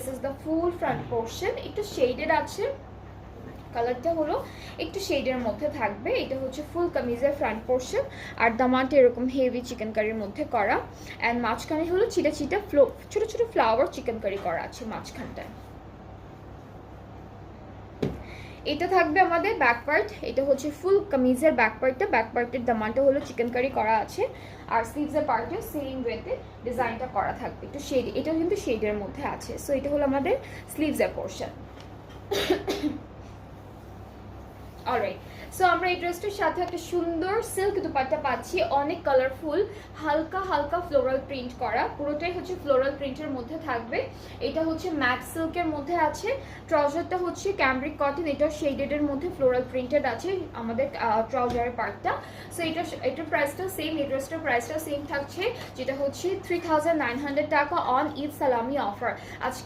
This is the full front portion, একটু shaded আছে, কালারটা হলো একটু শেডের মধ্যে থাকবে। এটা হচ্ছে ফুল কামিজের ফ্রন্ট পোর্শন, আর দামানটা এরকম হেভি চিকেন কারির মধ্যে করা, অ্যান্ড মাঝখানে হলো চিটা চিটা ছোটো ছোটো ফ্লাওয়ার চিকেন কারি করা আছে মাঝখানটায়। এটা থাকবে আমাদের ব্যাক পার্ট, এটা হচ্ছে ফুল কামিজের ব্যাক পার্টটা, ব্যাক পার্টের দামানটা হলো চিকেন কারি করা আছে, আর স্লিভসের পার্টে সেম ওয়েতে ডিজাইনটা করা থাকবে, একটু শেড, এটাও কিন্তু শেডের মধ্যে আছে। সো এটা হলো আমাদের স্লিভসের পোর্শন। অলরাইট, সো আমরা এই ড্রেসটার সাথে একটা সুন্দর সিল্ক দুপাট্টা পাচ্ছি, অনেক কালারফুল, হালকা হালকা ফ্লোরাল প্রিন্ট করা, পুরোটাই হচ্ছে ফ্লোরাল প্রিন্টের মধ্যে থাকবে। এটা হচ্ছে ম্যাট সিল্কের মধ্যে আছে, ট্রাউজারটা হচ্ছে ক্যামব্রিক কটন, এটা শেডেডের মধ্যে ফ্লোরাল প্রিন্টেড আছে আমাদের ট্রাউজারের পার্টটা। সো এটার প্রাইসটাও সেম, এই ড্রেসটার প্রাইসটাও সেম থাকছে, যেটা হচ্ছে 3900 টাকা অন ঈদ সালামি অফার। আজকে